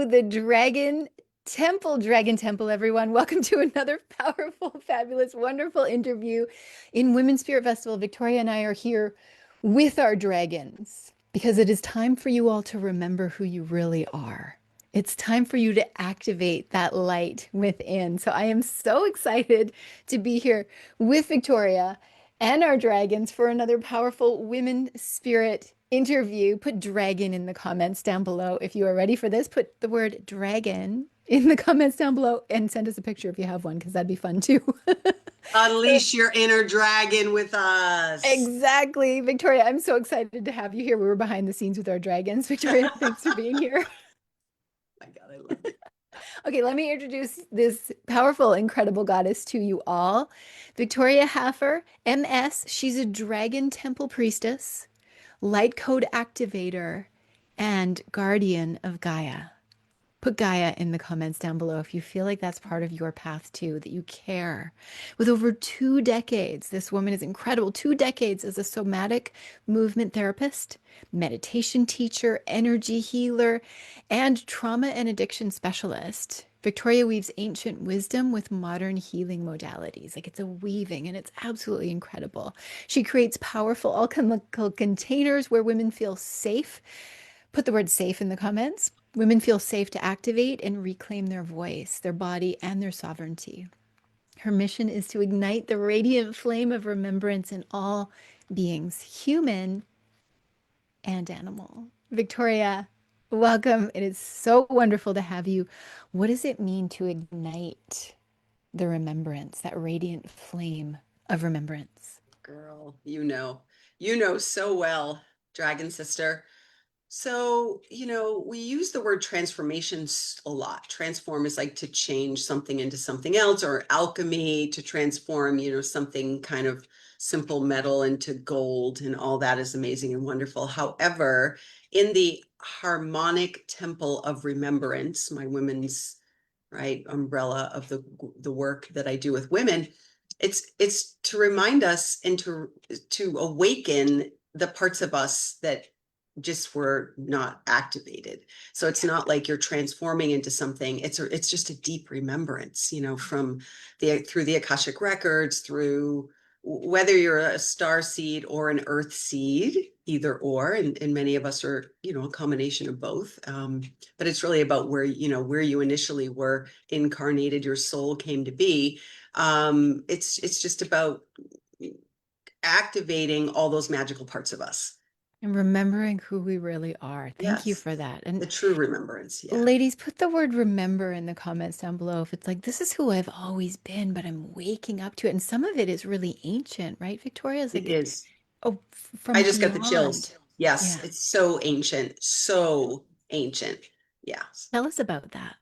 to the Dragon Temple, everyone. Welcome to another powerful, fabulous, wonderful interview in Women's Spirit Festival. Victoria and I are here with our dragons because it is time for you all to remember who you really are. It's time for you to activate that light within. So I am so excited to be here with Victoria and our dragons for another powerful women spirit interview. Put dragon in the comments down below. If you are ready for this, put the word dragon in the comments down below and send us a picture if you have one, because that'd be fun too. Unleash your inner dragon with us. Exactly. Victoria, I'm so excited to have you here. We were behind the scenes with our dragons. Victoria, thanks for being here. My God, I love it. Okay, let me introduce this powerful, incredible goddess to you all. Victoria Haffer, MS. She's a dragon temple priestess, light code activator, and guardian of Gaia. Put Gaia in the comments down below if you feel like that's part of your path too, that you care. With over 2 decades, this woman is incredible. 2 decades as a somatic movement therapist, meditation teacher, energy healer, and trauma and addiction specialist. Victoria weaves ancient wisdom with modern healing modalities. Like, it's a weaving and it's absolutely incredible. She creates powerful alchemical containers where women feel safe. Put the word safe in the comments. Women feel safe to activate and reclaim their voice, their body, and their sovereignty. Her mission is to ignite the radiant flame of remembrance in all beings, human and animal. Victoria, welcome. It is so wonderful to have you. What does it mean to ignite the remembrance, that radiant flame of remembrance? Girl, you know so well, Dragon Sister. So, we use the word transformations a lot. Transform is like to change something into something else, or alchemy to transform, something kind of simple metal into gold, and all that is amazing and wonderful. However, in the harmonic temple of remembrance, my women's right umbrella of the work that I do with women, it's to remind us and to awaken the parts of us that just were not activated. So it's not like you're transforming into something. It's just a deep remembrance, from through the Akashic records, through whether you're a star seed or an earth seed, either or, and many of us are, a combination of both. But it's really about where you initially were incarnated, your soul came to be. It's just about activating all those magical parts of us. And remembering who we really are. Thank you Yes, for that. And the true remembrance. Yeah, ladies, put the word remember in the comments down below if it's like, this is who I've always been, but I'm waking up to it. And some of it is really ancient, right, Victoria? It's it like, is. oh, I from just got the chills. beyond. Yes, Yeah. it's so ancient, so ancient. Yeah. Tell us about that.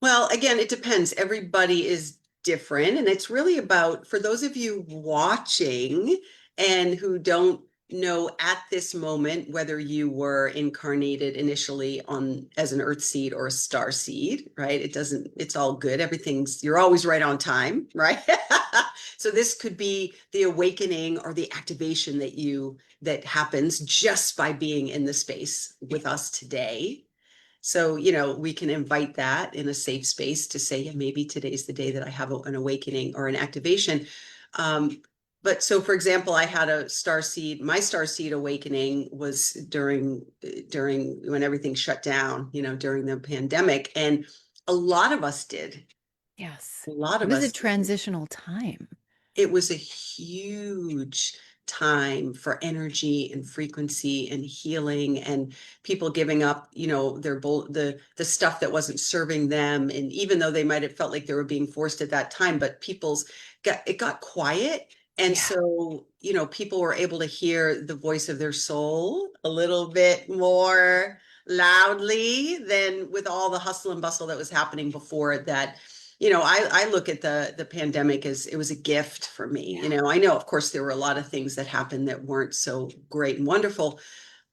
Well, again, it depends. Everybody is different. And it's really about, for those of you watching and who don't know at this moment whether you were incarnated initially on as an earth seed or a star seed, right? It's all good. You're always right on time, right? So this could be the awakening or the activation that happens just by being in the space with us today. So, we can invite that in a safe space to say, yeah, maybe today's the day that I have an awakening or an activation. But so, for example, I had my star seed awakening was during when everything shut down, during the pandemic. And a lot of us did. Yes. A lot It of was a us did. transitional time. It was a huge time for energy and frequency and healing, and people giving up, the stuff that wasn't serving them. And even though they might have felt like they were being forced at that time, but it got quiet. And Yeah. so, people were able to hear the voice of their soul a little bit more loudly than with all the hustle and bustle that was happening before that. I look at the pandemic as it was a gift for me. Yeah. I know, of course, there were a lot of things that happened that weren't so great and wonderful.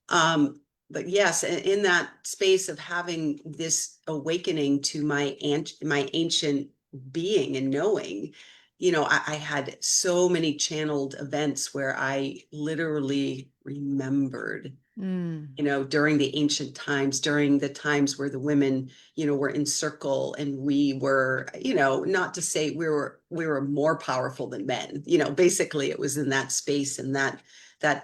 But yes, in that space of having this awakening to my ancient being and knowing, I had so many channeled events where I literally remembered Mm. During the ancient times, during the times where the women, were in circle and we were, not to say we were more powerful than men. Basically it was in that space and that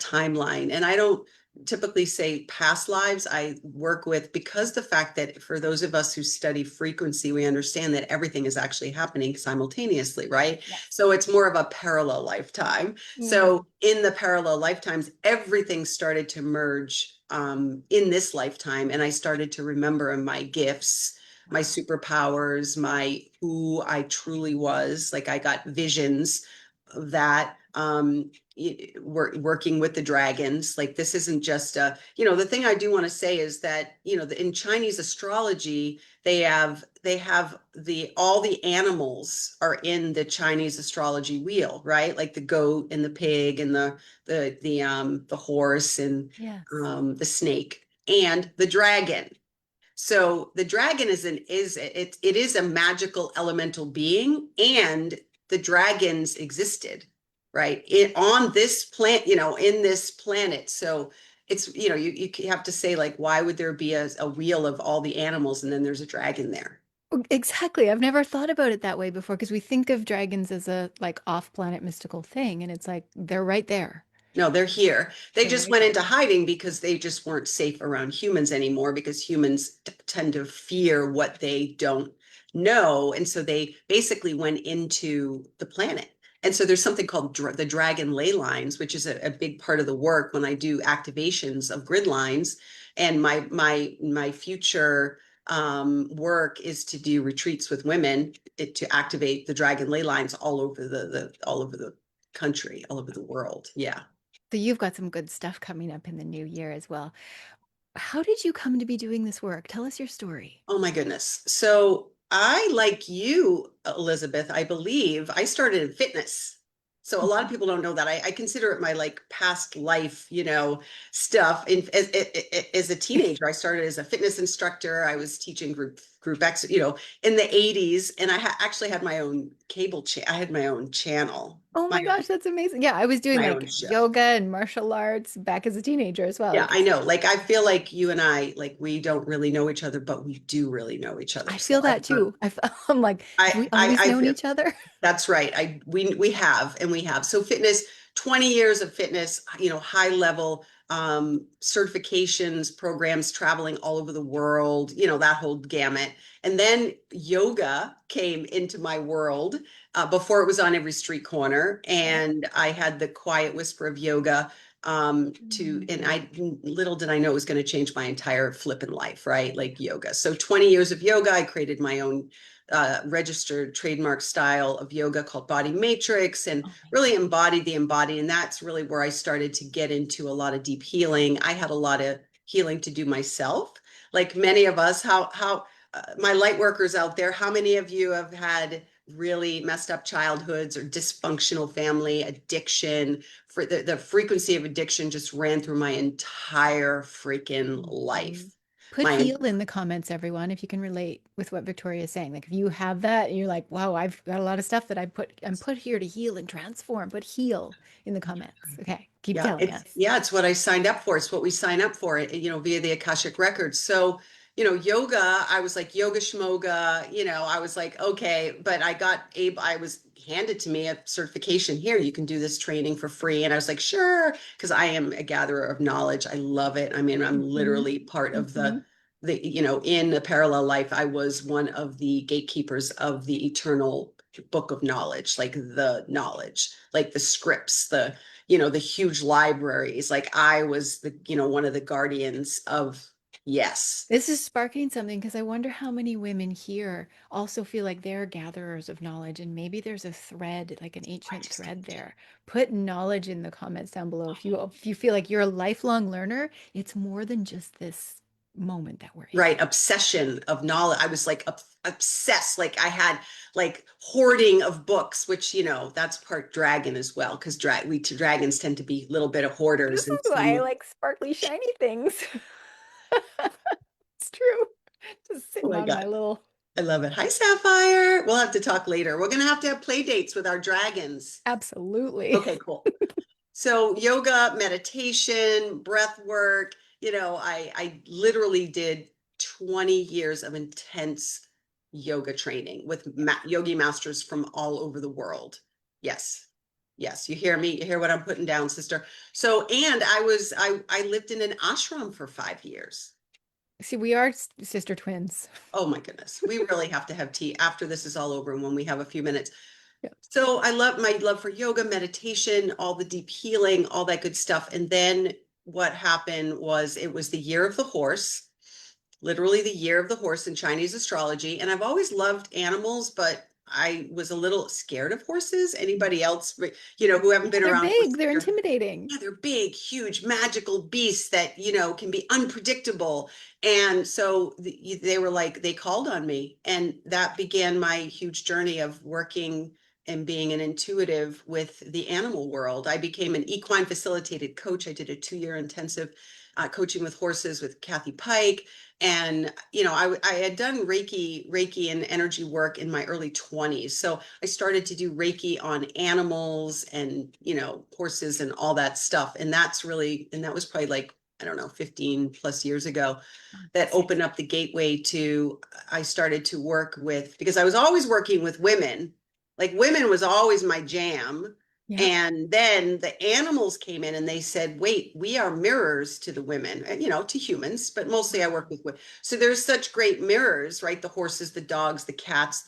timeline. And I don't typically say past lives. I work with, because the fact that for those of us who study frequency, we understand that everything is actually happening simultaneously, right? Yes. So it's more of a parallel lifetime. Mm. So in the parallel lifetimes, everything started to merge in this lifetime. And I started to remember my gifts, my Wow. superpowers, my who I truly was. Like I got visions of that. Working with the dragons. Like this isn't just the thing I do want to say is that, in Chinese astrology, they have the all the animals are in the Chinese astrology wheel, right? Like the goat and the pig and the horse and Yes. the snake and the dragon. So the dragon is a magical elemental being, and the dragons existed, right? On this planet, in this planet. So it's, you have to say, like, why would there be a wheel of all the animals and then there's a dragon there? Exactly. I've never thought about it that way before because we think of dragons as a like off-planet mystical thing, and it's like they're right there. No, they're here. They They're just right went there. into hiding because they just weren't safe around humans anymore because humans tend to fear what they don't know. And so they basically went into the planet. And so there's something called the dragon ley lines, which is a big part of the work when I do activations of grid lines. And my future work is to do retreats with women to activate the dragon ley lines all over the all over the country, all over the world. Yeah. So you've got some good stuff coming up in the new year as well. How did you come to be doing this work? Tell us your story. Oh my goodness. So I, like you, Elizabeth, I believe I started in fitness. So a lot of Mhm. people don't know that. I consider it my like past life, stuff. As a teenager, I started as a fitness instructor. I was teaching group X, in the 80s, and I actually had my own I had my own channel, Oh my gosh, that's amazing. Yeah, I was doing my own like show. yoga and martial arts back as a teenager as well. Yeah, I Because know. Like I feel like you and I, like we don't really know each other, but we do really know each other. I So feel that too. I'm like, have we always I known feel each other? that's right. We have and we have. So fitness, 20 years of fitness, high level certifications, programs, traveling all over the world, that whole gamut. And then yoga came into my world before it was on every street corner. Yep. And I had the quiet whisper of yoga and Mm. I little did I know it was going to change my entire flipping life, right? Like yoga. So 20 years of yoga, I created my own registered trademark style of yoga called Body Matrix and Oh my really God. embodied the embodied. And that's really where I started to get into a lot of deep healing. I had a lot of healing to do myself. Like many of us, my light workers out there, how many of you have had really messed up childhoods or dysfunctional family addiction? For the frequency of addiction just ran through my entire freaking life. Mhm. Put My heal in the comments, everyone, if you can relate with what Victoria is saying. Like if you have that and you're like, wow, I've got a lot of stuff that I'm put here to heal and transform. Put heal in the comments. Okay, keep Yeah, telling us. it's what I signed up for. It's what we sign up for, via the Akashic Records. So, yoga, I was like yoga schmoga, I was like, okay, but I was handed to me a certification here. You can do this training for free. And I was like, sure, because I am a gatherer of knowledge. I love it. I mean, I'm Hmm. literally part of Hmm. in a parallel life, I was one of the gatekeepers of the eternal book of knowledge, like the knowledge, like the scripts, the huge libraries. Like I was one of the guardians of, yes. This is sparking something because I wonder how many women here also feel like they're gatherers of knowledge, and maybe there's a thread, like an I ancient just thread there. Put knowledge in the comments down below. If you feel like you're a lifelong learner, it's more than just this moment that we're in. right obsession of knowledge. I was like obsessed. Like I had like hoarding of books, which that's part dragon as well, because dragons tend to be a little bit of This hoarders and is why I some. like sparkly, shiny things. It's true. Just Oh sitting my on god, my little. I love it. Hi Sapphire, we'll have to talk later. We're gonna have to have play dates with our dragons. Absolutely. Okay, cool. So yoga, meditation, breath work, I literally did 20 years of intense yoga training with yogi masters from all over the world. Yes. Yes, you hear me? You hear what I'm putting down, sister. So, and I lived in an ashram for 5 years. See, we are sister twins. Oh my goodness. We really have to have tea after this is all over and when we have a few minutes. Yeah. So I love my love for yoga, meditation, all the deep healing, all that good stuff. And then what happened was it was the year of the horse, literally the year of the horse in Chinese astrology. And I've always loved animals, but I was a little scared of horses. Anybody else, who haven't Yeah, been they're around big, horses? they're intimidating. Yeah, they're big, huge, magical beasts that, can be unpredictable. And so they were like, they called on me. And that began my huge journey of working and being an intuitive with the animal world. I became an equine facilitated coach. I did a 2-year intensive coaching with horses with Kathy Pike. And, I had done Reiki and energy work in my early 20s. So I started to do Reiki on animals and, horses and all that stuff. And that was probably like, I don't know, 15 plus years ago that opened up the gateway to, I started to work with, because I was always working with women, like women was always my jam. Yeah. And then the animals came in and they said, wait, we are mirrors to the women, to humans, but mostly I work with women. So there's such great mirrors, right? The horses, the dogs, the cats,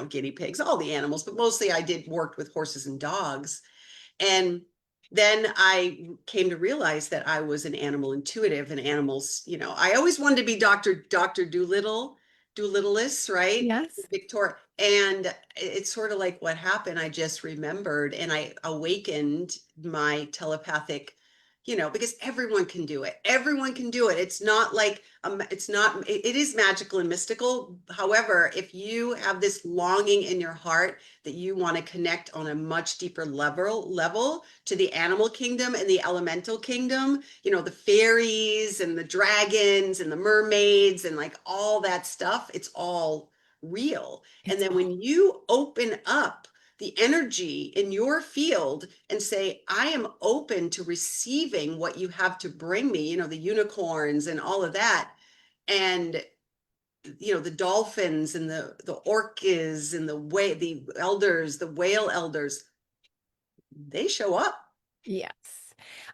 guinea pigs, all the animals, but mostly I did work with horses and dogs. And then I came to realize that I was an animal intuitive and animals, I always wanted to be Dr. Doolittleist, right? Yes. Victoria. And it's sort of like what happened. I just remembered and I awakened my telepathic, because everyone can do it. Everyone can do it. It's not like, it is magical and mystical. However, if you have this longing in your heart that you want to connect on a much deeper level to the animal kingdom and the elemental kingdom, the fairies and the dragons and the mermaids and like all that stuff, it's all real. And It's then when all, you open up the energy in your field and say, I am open to receiving what you have to bring me, the unicorns and all of that. And the dolphins and the orcas and the elders, the whale elders, they show up. yes.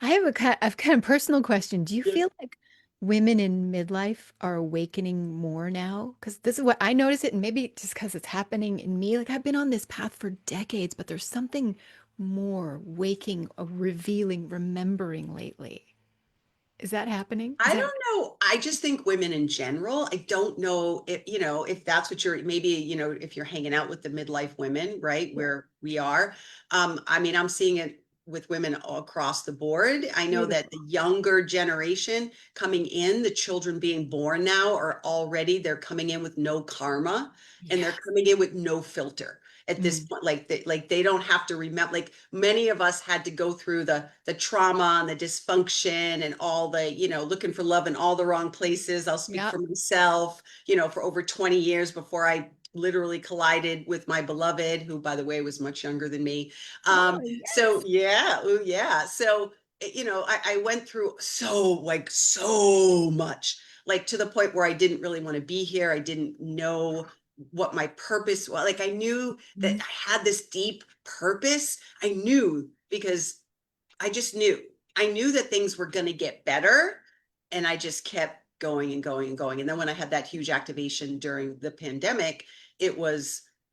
I have a kind of personal question. Do you Yes. feel like women in midlife are awakening more now? Because this is what I notice it, and maybe just because it's happening in me. Like I've been on this path for decades, but there's something more waking, revealing, remembering lately. Is that happening? Is I that don't know. I just think women in general, I don't know if, if that's what you're, maybe, if you're hanging out with the midlife women, right, yeah, where we are. I mean, I'm seeing it with women all across the board. I know that the beautiful? younger generation coming in, the children being born now are already, they're coming in with no karma and they're Yes. coming in with no filter at this Mm. point. Like they don't have to remember, like many of us had to go through the trauma and the dysfunction and all the, looking for love in all the wrong places. I'll speak Yeah. for myself, for over 20 years before I literally collided with my beloved, who by the way was much younger than me. Oh, So yes. yeah, ooh, yeah. So I went through so much, like to the point where I didn't really want to be here. I didn't know what my purpose was. Like I knew that Mm. I had this deep purpose. I knew because I just knew. I knew that things were going to get better. And I just kept going and going and going. And then when I had that huge activation during the pandemic,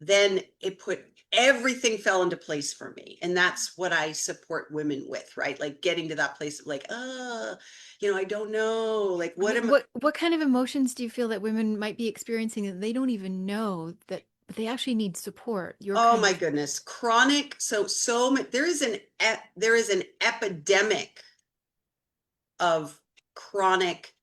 then it put everything fell into place for me. And that's what I support women with, right? Like getting to that place of like, I don't know. Like, I what mean, am what kind of emotions do you feel that women might be experiencing that they don't even know that but they actually need support? Your Oh kind my of goodness, chronic. There is an epidemic of chronic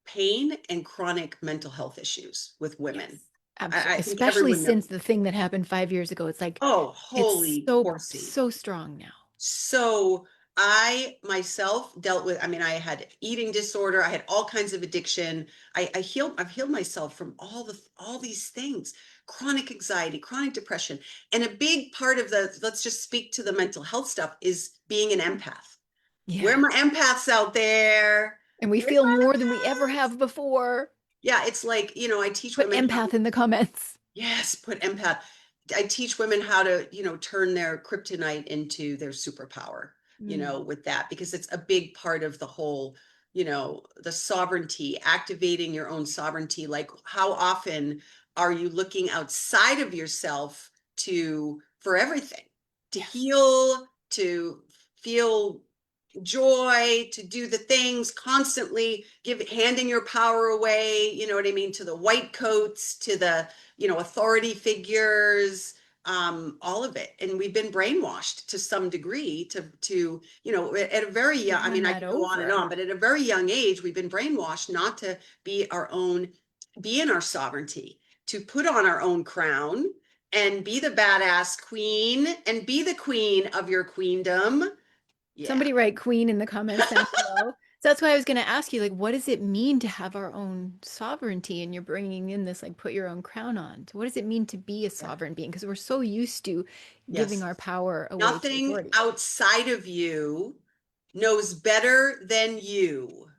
pain and chronic mental health issues with women. yes, absolutely. I think Especially everyone knows. since the thing that happened 5 years ago. It's like Oh, it's holy so horsey. so strong now. So I myself dealt with, I mean, I had eating disorder, I had all kinds of addiction. I've healed myself from all these things, chronic anxiety, chronic depression. And a big part of the, let's just speak to the mental health stuff, is being an empath. Where are Yeah. my empaths out there? And we Where's feel my more than we ever empaths? have before. Yeah, it's like, I teach Put women how. empath in the comments. Yes, put empath. I teach women how to, turn their kryptonite into their superpower, Mm, with that, because it's a big part of the whole, the sovereignty, activating your own sovereignty. Like, how often are you looking outside of yourself for everything, to yes. heal, to feel joy, to do the things constantly, handing your power away, you know what I mean, to the white coats, to the, authority figures, all of it. And we've been brainwashed to some degree at a very To young, I run mean, I that could go on and over. on, but at a very young age, we've been brainwashed not to be in our sovereignty, to put on our own crown and be the badass queen and be the queen of your queendom. Yeah. Somebody write queen in the comments down below. So that's why I was going to ask you, like, what does it mean to have our own sovereignty? And you're bringing in this, like, put your own crown on. So what does it mean to be a Yeah. sovereign being? Because we're so used to giving Yes. our power away to Nothing authority. outside of you knows better than you.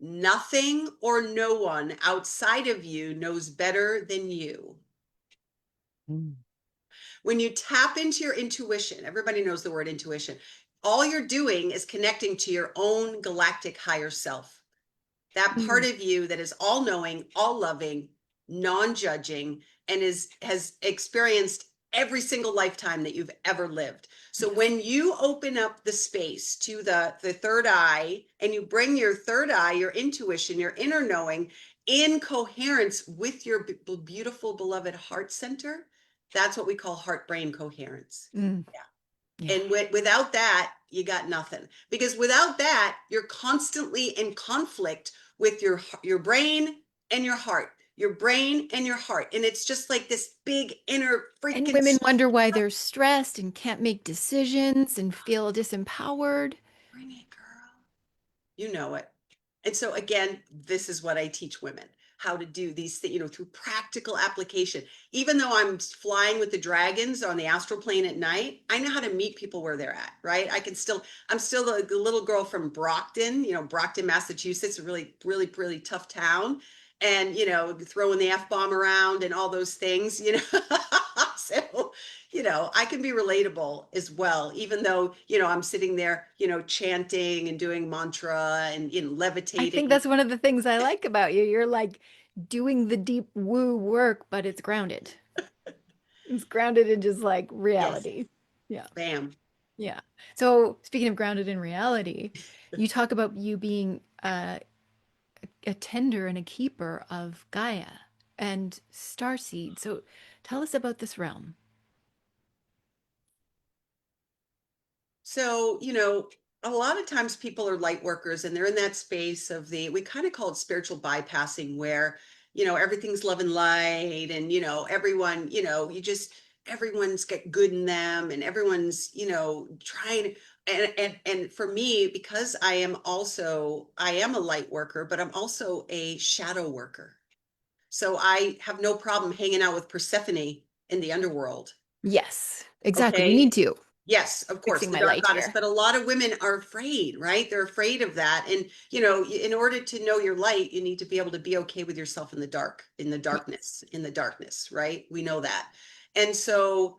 Nothing or no one outside of you knows better than you. Mm. When you tap into your intuition, everybody knows the word intuition. All you're doing is connecting to your own galactic higher self. That part Mm. of you that is all knowing, all loving, non-judging, and has experienced every single lifetime that you've ever lived. So Yes. when you open up the space to the third eye, and you bring your third eye, your intuition, your inner knowing, in coherence with your beautiful beloved heart center, that's what we call heart brain coherence. Mm. Yeah. Yeah. And without that, you got nothing. Because without that, you're constantly in conflict with your brain and your heart, your brain and your heart. And it's just like this big inner And freaking women wonder why they're stressed and can't make decisions and feel disempowered. bring it, girl. You know it. And so again, this is what I teach women, how to do these things, through practical application. Even though I'm flying with the dragons on the astral plane at night, I know how to meet people where they're at, right? I'm still the little girl from Brockton, Brockton, Massachusetts, a really, really, really tough town. And, throwing the F-bomb around and all those things, So, I can be relatable as well, even though, I'm sitting there, chanting and doing mantra and, I think levitating. that's one of the things I like about you. You're like doing the deep woo work, but it's grounded. It's grounded in just like Yes, reality. Yeah. bam. Yeah. So speaking of grounded in reality, you talk about you being a tender and a keeper of Gaia and starseed. So tell us about this realm. So, a lot of times people are light workers and they're in that space of we kind of call it spiritual bypassing, where, everything's love and light, and, everyone, everyone's got good in them, and everyone's, trying. And for me, because I am a light worker, but I'm also a shadow worker. So I have no problem hanging out with Persephone in the underworld. Yes, exactly. We Okay. need to. Yes, of course, Fixing the my dark light goddess, here. but a lot of women are afraid, right? They're afraid of that. And, in order to know your light, you need to be able to be okay with yourself in the dark, Yes. in the darkness, right? We know that. And so,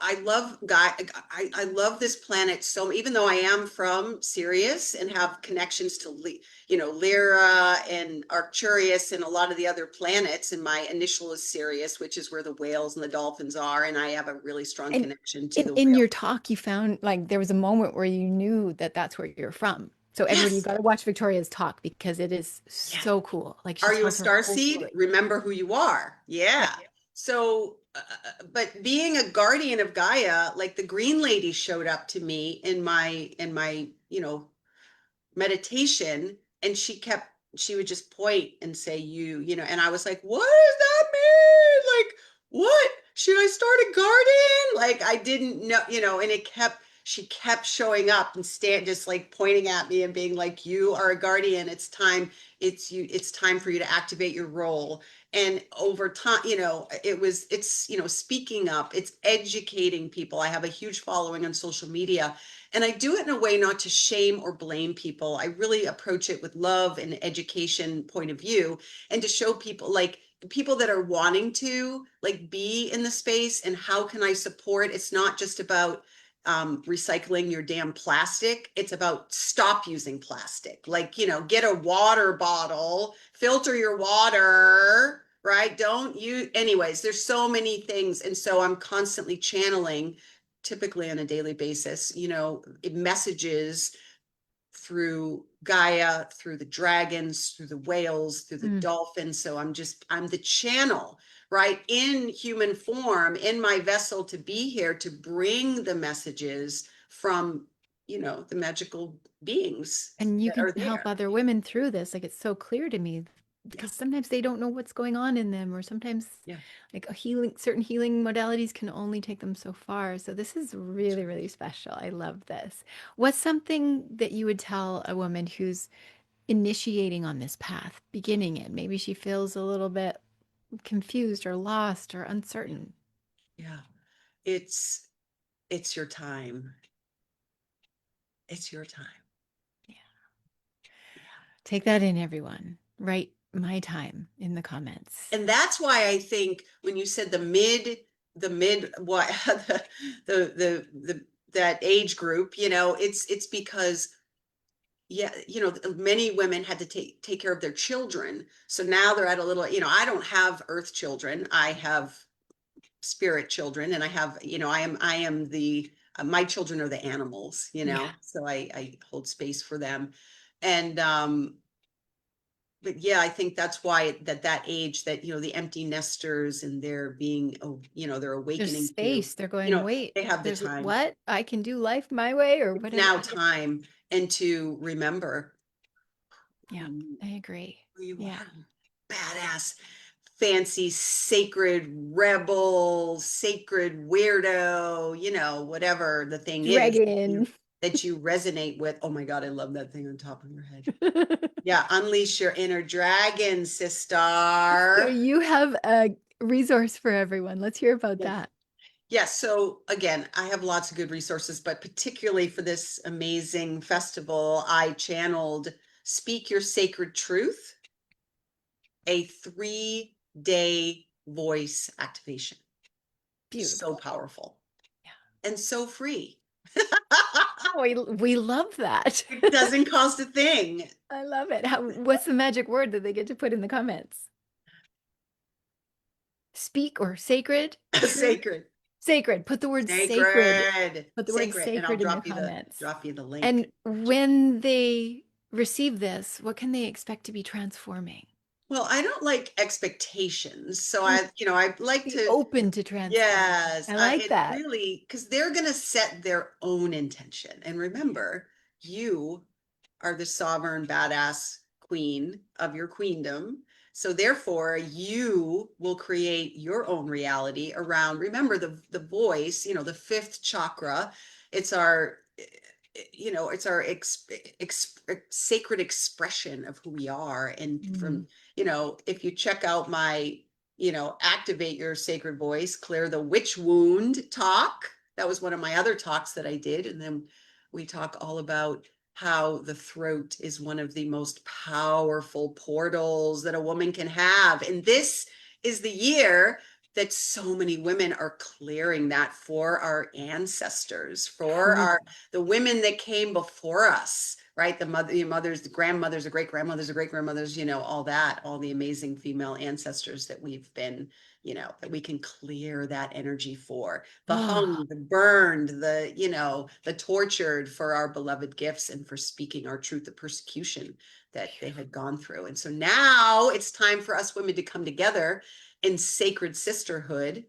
I love God. I love this planet so, even though I am from Sirius and have connections to, Lyra and Arcturus and a lot of the other planets, and my initial is Sirius, which is where the whales and the dolphins are. And I have a really strong And connection to in, the in whale. your talk, you found like there was a moment where you knew that that's where you're from. So everybody, you Yes. got to watch Victoria's talk because it is Yes. so cool. Like she Are you a tells her star whole seed? story. Remember who you are. Yeah. Yeah. So, but being a guardian of Gaia, like the green lady showed up to me in my, meditation, and she would just point and say, and I was like, what does that mean? Like, what? Should I start a garden? Like, I didn't know, and it kept she kept showing up and just like pointing at me and being like, you are a guardian. It's time. It's time for you to activate your role. And over time, speaking up, it's educating people. I have a huge following on social media, and I do it in a way not to shame or blame people. I really approach it with love and education point of view, and to show people, like, people that are wanting to like be in the space, and how can I support. It's not just about recycling your damn plastic. It's about stop using plastic. Like, get a water bottle, filter your water, right? Don't you, anyways, there's so many things. And so I'm constantly channeling, typically on a daily basis, messages through Gaia, through the dragons, through the whales, through the Mm. dolphins. So I'm the channel, right, in human form, in my vessel, to be here to bring the messages from, the magical beings And you that are can help there. other women through this. Like it's so clear to me Yeah. because sometimes they don't know what's going on in them, or sometimes Yeah. like certain healing modalities can only take them so far. So this is really, really special. I love this. What's something that you would tell a woman who's initiating on this path, beginning it? Maybe she feels a little bit confused or lost or Yeah. uncertain. Yeah. It's your time. It's your time. Yeah. Yeah. Take that in, everyone. Write my time in the comments. And that's why I think when you said what the that age group, it's because, yeah, many women had to take care of their children. So now they're at a little, I don't have earth children. I have spirit children, and I have, I am the my children are the animals, Yeah. so I hold space for them. And but yeah, I think that's why that age, that, the empty nesters, and they're being, oh, they're There's awakening to, space. They're going, wait, they have the there's time. what? I can do life my way or It's whatever. now time, and to remember Yeah, who, I agree. who you Yeah. are. Badass, fancy, sacred rebel, sacred weirdo, whatever the thing is Dragon. that you resonate with. Oh my God, I love that thing on top of your head. Yeah, unleash your inner dragon, So sister. you have a resource for everyone. Let's hear about Yes. that. Yes. So again, I have lots of good resources, but particularly for this amazing festival, I channeled Speak Your Sacred Truth, a 3-day voice activation. So Beautiful. powerful Yeah. and so free. Oh, we love that. It doesn't cost a thing. I love it. What's the magic word that they get to put in the comments? Speak or sacred? Truth? Sacred. Sacred. Put the word sacred. Sacred. Put the word Sacred. And I'll sacred in the comments. drop you the link. And when they receive this, what can they expect to be transforming? Well, I don't like expectations. So Mm, I like be to, open to transforming. yes, I like it that. really, because they're going to set their own intention. And remember, you are the sovereign badass queen of your queendom. So therefore, you will create your own reality around, remember, the voice, the fifth chakra. It's our, it's our sacred expression of who we are. And Mm. from, if you check out my, activate your sacred voice, clear the witch wound talk. That was one of my other talks that I did. And then we talk all about how the throat is one of the most powerful portals that a woman can have. And this is the year that so many women are clearing that for our ancestors, for Truly. the women that came before us, right? The mothers, the grandmothers, the great grandmothers, the great grandmothers, all that, all the amazing female ancestors that we've been, that we can clear that energy for. The Oh, hung, the burned, the tortured, for our beloved gifts and for speaking our truth, the persecution that they beautiful. had gone through. And so now it's time for us women to come together in sacred sisterhood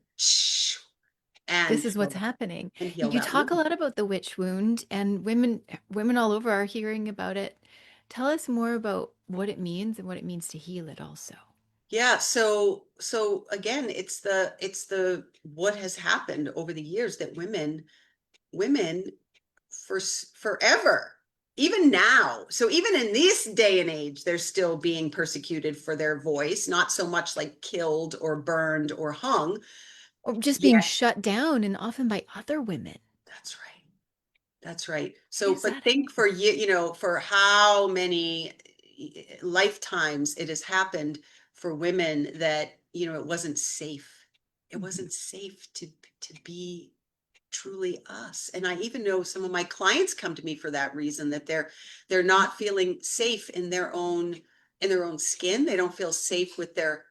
and This is heal what's happening. and heal You that talk a wound. lot about the witch wound, and women all over are hearing about it. Tell us more about what it means and what it means to heal it also. Yeah, so again, it's the what has happened over the years that women forever, even now. So even in this day and age, they're still being persecuted for their voice, not so much like killed or burned or hung. Or just being Yeah, shut down and often by other women. that's right. That's right. Why So, is but that think happening? for for how many lifetimes it has happened for women that, it wasn't safe. It Mhm. wasn't safe to be truly us. And I even know some of my clients come to me for that reason, that they're not feeling safe in their own skin. They don't feel safe with their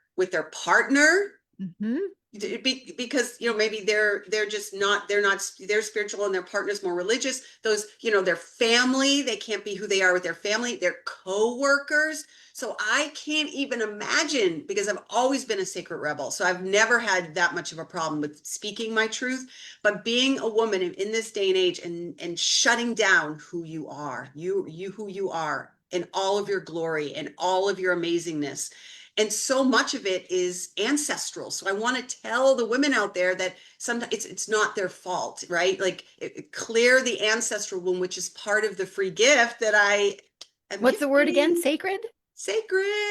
partner, Mhm. because maybe they're just not they're spiritual and their partner's more religious. Those, their family, they can't be who they are with their family, their co-workers. So I can't even imagine, because I've always been a sacred rebel, so I've never had that much of a problem with speaking my truth. But being a woman in this day and age, and shutting down who you are, you who you are in all of your glory and all of your amazingness, and so much of it is ancestral. So I want to tell the women out there that sometimes it's not their fault, right? Like, clear the ancestral wound, which is part of the free gift that I am What's the word again? gifting. Sacred?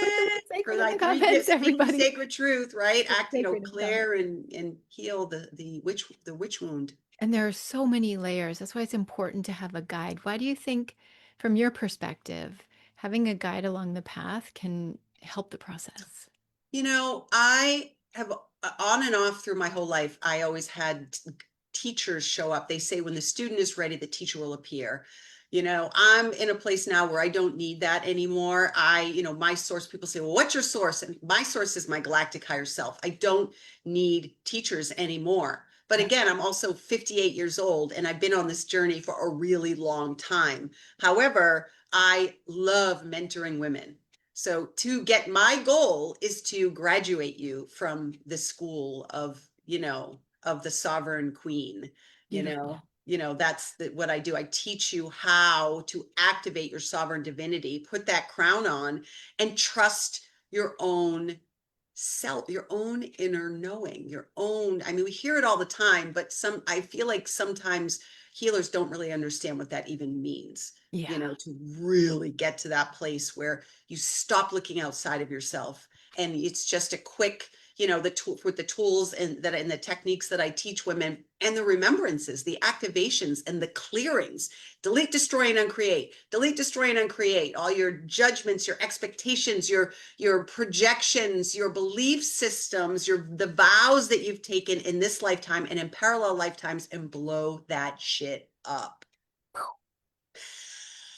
Put the word Sacred, for sacred in the like three comments, gifts, speaking everybody. sacred truth, right? Put Act, sacred in the comments. clear and heal the witch wound. And there are so many layers. That's why it's important to have a guide. Why do you think, from your perspective, having a guide along the path can help the process? I have, on and off through my whole life, I always had teachers show up. They say when the student is ready, the teacher will appear. I'm in a place now where I don't need that anymore. My source, people say, well, what's your source? And my source is my galactic higher self. I don't need teachers anymore. But Yeah. again, I'm also 58 years old and I've been on this journey for a really long time. However, I love mentoring women. So to get, my goal is to graduate you from the school of the sovereign queen. Beautiful. That's what I do. I teach you how to activate your sovereign divinity, put that crown on, and trust your own self, your own inner knowing, your own. I mean, we hear it all the time, but I feel like sometimes healers don't really understand what that even means, Yeah. to really get to that place where you stop looking outside of yourself, and it's just a quick, with the tools and the techniques that I teach women, and the remembrances, the activations, and the clearings. Delete, destroy, and uncreate. Delete, destroy, and uncreate all your judgments, your expectations, your projections, your belief systems, the vows that you've taken in this lifetime and in parallel lifetimes, and blow that shit up.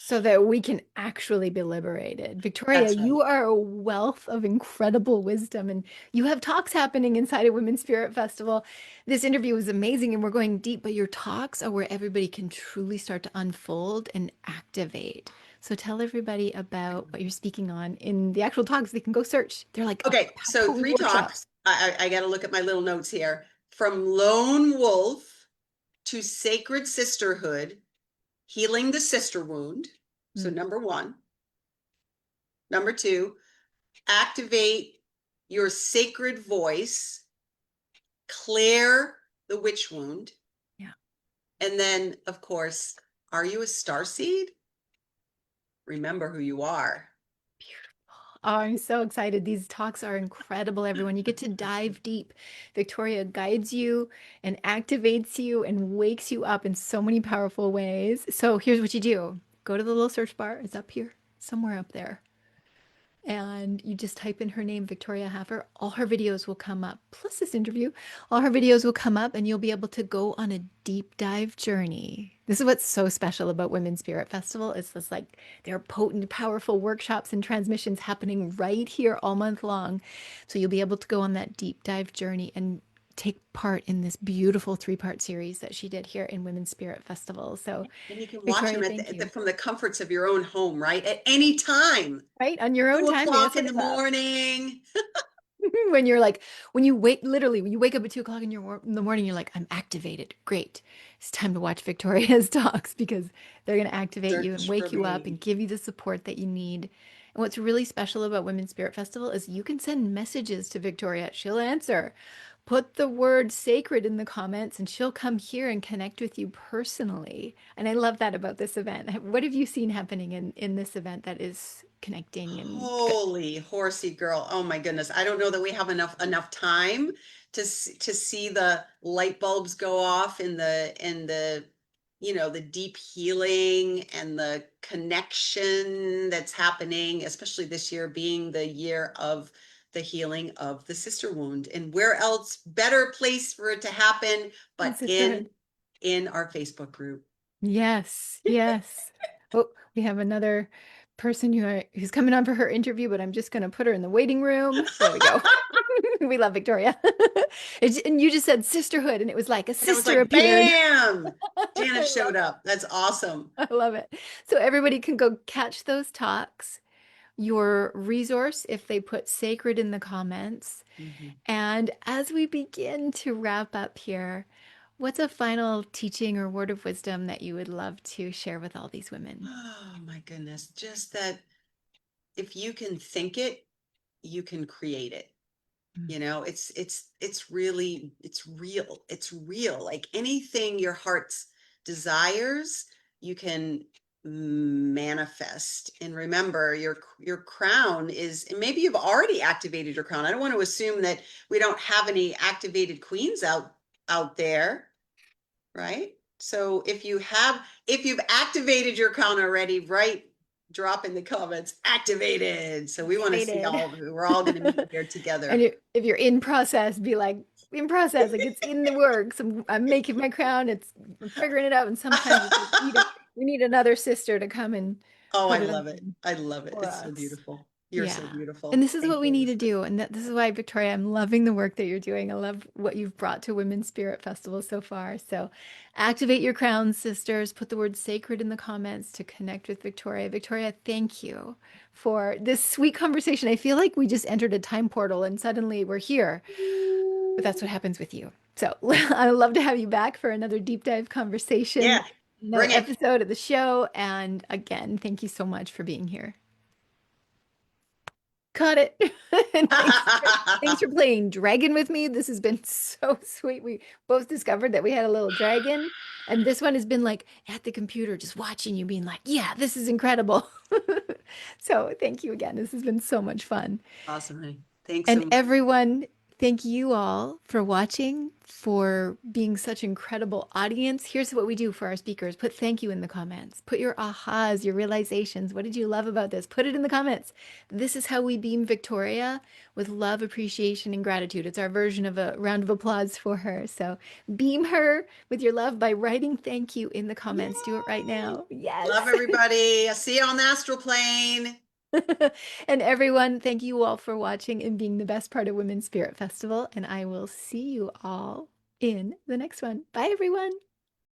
So that we can actually be liberated. Victoria, That's right. you are a wealth of incredible wisdom, and you have talks happening inside of Women's Spirit Festival. This interview was amazing, and we're going deep, but your talks are where everybody can truly start to unfold and activate. So tell everybody about what you're speaking on in the actual talks. They can go search. They're like Okay, so potent three workshops. talks. I got to look at my little notes here. From lone wolf to sacred sisterhood, healing the sister wound. So Mm, number one. Number two, activate your sacred voice, clear the witch wound. yeah. And then, of course, are you a star seed? Remember who you are. Oh, I'm so excited. These talks are incredible, everyone. You get to dive deep. Victoria guides you and activates you and wakes you up in so many powerful ways. So here's what you do. Go to the little search bar. It's up here, somewhere up there. And you just type in her name, Victoria Haffer. All her videos will come up, plus this interview. All her videos will come up, and you'll be able to go on a deep dive journey. This is what's so special about Women's Spirit Festival. It's this like there are potent, powerful workshops and transmissions happening right here all month long. So you'll be able to go on that deep dive journey and take part in this beautiful three-part series that she did here in Women's Spirit Festival. So, And you can watch them Victoria, thank you. from the comforts of your own home, right? At any time, Right? On your own two time, o'clock dance in with the love. morning. When you're like, when you wake, literally, when you wake up at 2 o'clock in the morning, you're like, I'm activated. Great. It's time to watch Victoria's talks because they're going to activate you and Search for wake you up and me. give you the support that you need. And what's really special about Women's Spirit Festival is you can send messages to Victoria. She'll answer. put the word sacred in the comments and she'll come here and connect with you personally. And I love that about this event. What have you seen happening in this event that is connecting and good? Holy horsey girl. Oh my goodness. I don't know that we have enough time to see the light bulbs go off in the the deep healing and the connection that's happening, especially this year being the year of the healing of the sister wound. And where else better place for it to happen In but sisterhood. in our Facebook group. Yes, yes. Oh, we have another person who's coming on for her interview, but I'm just going to put her in the waiting room. There we go. We love Victoria. And you just said sisterhood, and it was like a And it was sister like, appeared. bam, I Janice love showed it. up. That's awesome. I love it. So everybody can go catch those talks. Your resource, if they put sacred in the comments. Mhm. And as we begin to wrap up here, what's a final teaching or word of wisdom that you would love to share with all these women? Oh my goodness. Just that if you can think it, you can create it. Mm. It's really, it's real. It's real. Like anything your heart's desires, you can manifest. And remember, your crown is, and maybe you've already activated your crown. I don't want to assume that we don't have any activated queens out there, right? So if you've activated your crown already, right? Drop in the comments, activated. So we want to see Activated. we're all going to meet here And together. if you're in process, be like, in process, like it's in the works. I'm making my crown. I'm figuring it out. And sometimes it's like we need another sister to come and Oh, I put it love it. on I love it. for It's so us. beautiful. You're so Yeah. And beautiful. this is Thank what we you, need to Elizabeth. do. And this is why, Victoria, I'm loving the work that you're doing. I love what you've brought to Women's Spirit Festival so far. So activate your crowns, sisters. Put the word sacred in the comments to connect with Victoria. Victoria, thank you for this sweet conversation. I feel like we just entered a time portal and suddenly we're here. But that's what happens with you. So I'd love to have you back for another deep dive conversation, Yeah, another bring it. episode of the show. And again, thank you so much for being here. Cut it. And thanks for playing dragon with me. This has been so sweet. We both discovered that we had a little dragon, and this one has been like at the computer just watching you being like, "Yeah, this is incredible." So, thank you again. This has been so much fun. Awesome, honey. Thanks so And much. everyone, thank you all for watching, for being such incredible audience. Here's what we do for our speakers. Put thank you in the comments. Put your ahas, your realizations. What did you love about this? Put it in the comments. This is how we beam Victoria with love, appreciation, and gratitude. It's our version of a round of applause for her. So beam her with your love by writing thank you in the comments. Do it right Yay! now. Yes. Love everybody. I'll see you on the astral plane. And everyone, thank you all for watching and being the best part of Women's Spirit Festival. And I will see you all in the next one. Bye, everyone.